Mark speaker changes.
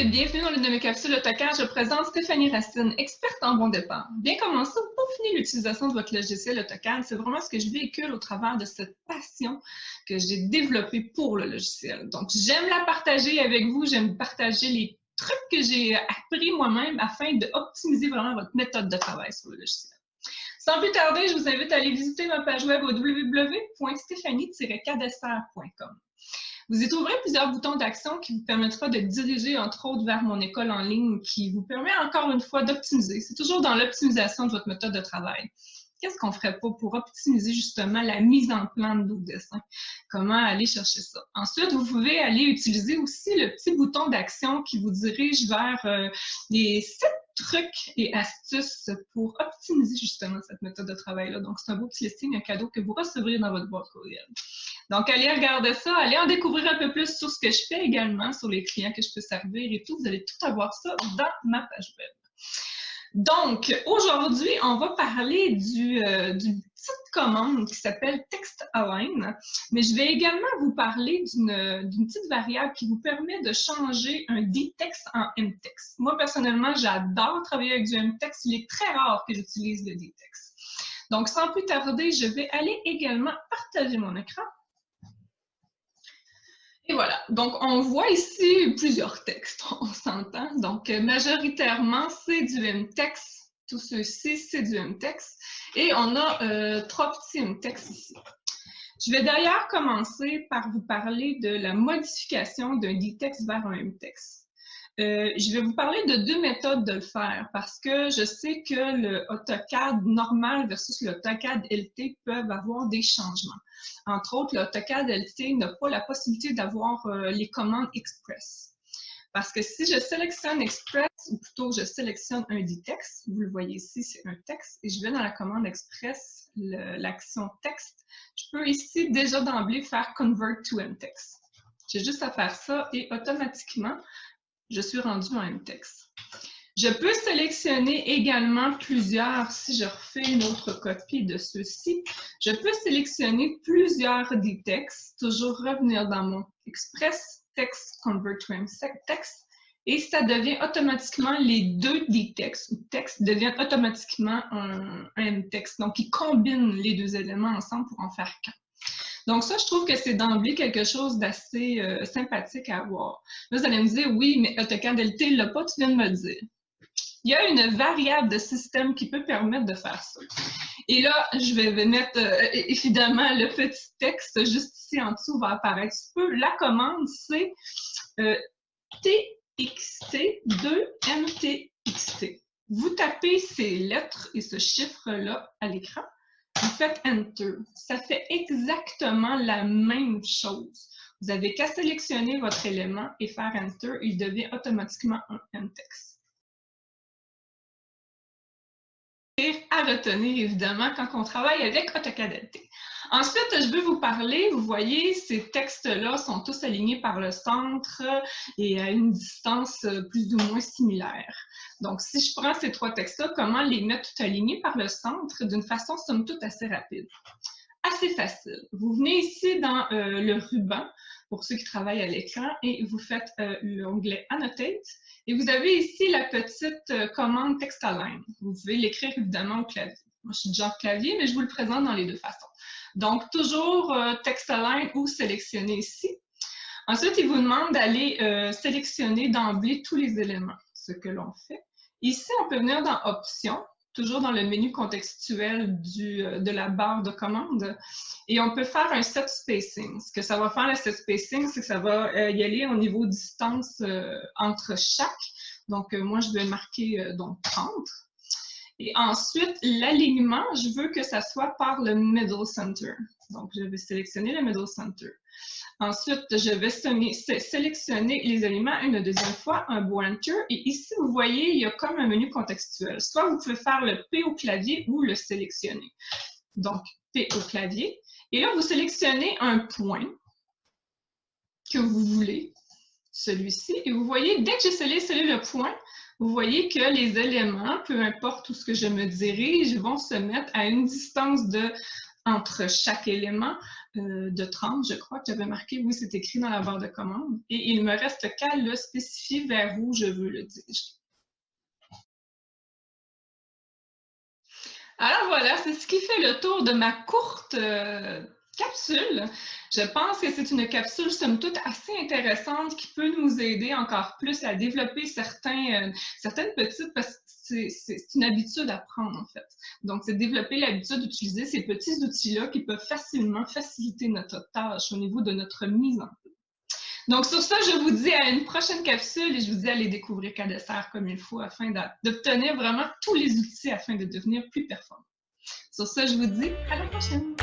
Speaker 1: et bienvenue dans l'une de mes capsules AutoCAD. Je présente Stéphanie Racine, experte en bon départ. Bien commencer ou peaufiner l'utilisation de votre logiciel AutoCAD, c'est vraiment ce que je véhicule au travers de cette passion que j'ai développée pour le logiciel. Donc, j'aime la partager avec vous, j'aime partager les trucs que j'ai appris moi-même afin d'optimiser vraiment votre méthode de travail sur le logiciel. Sans plus tarder, je vous invite à aller visiter ma page web au www.stephanie-cadesser.com. Vous y trouverez plusieurs boutons d'action qui vous permettra de diriger, entre autres, vers mon école en ligne qui vous permet encore une fois d'optimiser. C'est toujours dans l'optimisation de votre méthode de travail. Qu'est-ce qu'on ferait pas pour optimiser justement la mise en plan de vos dessins? Comment aller chercher ça? Ensuite, vous pouvez aller utiliser aussi le petit bouton d'action qui vous dirige vers les 7 trucs et astuces pour optimiser justement cette méthode de travail-là. Donc, c'est un beau petit listing, un cadeau que vous recevrez dans votre boîte courriel. Donc, allez regarder ça, allez en découvrir un peu plus sur ce que je fais également, sur les clients que je peux servir et tout. Vous allez tout avoir ça dans ma page web. Donc, aujourd'hui, on va parler d'une petite commande qui s'appelle TextAlign, mais je vais également vous parler d'une petite variable qui vous permet de changer un dtext en mtext. Moi, personnellement, j'adore travailler avec du mtext. Il est très rare que j'utilise le dtext. Donc, sans plus tarder, je vais aller également partager mon écran. Et voilà, donc on voit ici plusieurs textes, on s'entend. Donc majoritairement, c'est du mtext. Tout ceci, c'est du mtext. Et on a 3 petits mtext ici. Je vais d'ailleurs commencer par vous parler de la modification d'un dtext vers un mtext. Je vais vous parler de 2 méthodes de le faire parce que je sais que le AutoCAD normal versus le AutoCAD LT peuvent avoir des changements. Entre autres, le AutoCAD LT n'a pas la possibilité d'avoir les commandes Express. Parce que si je sélectionne Express, ou plutôt je sélectionne un dtext, vous le voyez ici, c'est un texte, et je vais dans la commande Express, l'action texte, je peux ici déjà d'emblée faire Convert to mtext. J'ai juste à faire ça et automatiquement, je suis rendue en mtext. Je peux sélectionner également plusieurs, si je refais une autre copie de ceux-ci, je peux sélectionner plusieurs dtext, toujours revenir dans mon Express Text Convert to mtext, et ça devient automatiquement les 2 dtext ou texte deviennent automatiquement un mtext. Donc, ils combinent les 2 éléments ensemble pour en faire qu'un. Donc ça, je trouve que c'est d'emblée quelque chose d'assez sympathique à avoir. Là, vous allez me dire, oui, mais AutoCAD LT ne l'a pas, tu viens de me le dire. Il y a une variable de système qui peut permettre de faire ça. Et là, je vais mettre évidemment le petit texte juste ici en dessous va apparaître. La commande, c'est TXT2MTXT. Vous tapez ces lettres et ce chiffre-là à l'écran. Vous faites Enter. Ça fait exactement la même chose. Vous n'avez qu'à sélectionner votre élément et faire Enter. Il devient automatiquement un mtext. À retenir, évidemment, quand on travaille avec AutoCAD LT. Ensuite, je veux vous parler, vous voyez, ces textes-là sont tous alignés par le centre et à une distance plus ou moins similaire. Donc, si je prends ces 3 textes-là, comment les mettre tout alignés par le centre d'une façon, somme toute, assez rapide? Assez facile. Vous venez ici dans le ruban, pour ceux qui travaillent à l'écran, et vous faites l'onglet Annotate. Et vous avez ici la petite commande TextAlign. Vous pouvez l'écrire évidemment au clavier. Moi, je suis du genre clavier, mais je vous le présente dans les 2 façons. Donc, toujours TextAlign ou sélectionner ici. Ensuite, il vous demande d'aller sélectionner d'emblée tous les éléments, ce que l'on fait. Ici, on peut venir dans Options, toujours dans le menu contextuel de la barre de commande, et on peut faire un set spacing. Ce que ça va faire, le set spacing, c'est que ça va y aller au niveau distance entre chaque. Donc, moi, je vais marquer donc 30. Et ensuite, l'alignement, je veux que ça soit par le middle center. Donc, je vais sélectionner le middle center. Ensuite, je vais sélectionner les éléments une deuxième fois, un beau Enter. Et ici, vous voyez, il y a comme un menu contextuel. Soit vous pouvez faire le P au clavier ou le sélectionner. Donc, P au clavier. Et là, vous sélectionnez un point que vous voulez, celui-ci. Et vous voyez, dès que j'ai sélectionné le point, vous voyez que les éléments, peu importe où ce que je me dirige, vont se mettre à une distance de entre chaque élément de 30, je crois que j'avais marqué, oui, c'est écrit dans la barre de commande. Et il me reste qu'à le spécifier vers où je veux le diriger. Alors voilà, c'est ce qui fait le tour de ma courte capsule. Je pense que c'est une capsule, somme toute, assez intéressante qui peut nous aider encore plus à développer certaines petites, parce que c'est une habitude à prendre, en fait. Donc, c'est développer l'habitude d'utiliser ces petits outils-là qui peuvent facilement faciliter notre tâche au niveau de notre mise en place. Donc, sur ça, je vous dis à une prochaine capsule et je vous dis à aller découvrir Cadesser comme il faut afin d'obtenir vraiment tous les outils afin de devenir plus performant. Sur ça, je vous dis à la prochaine!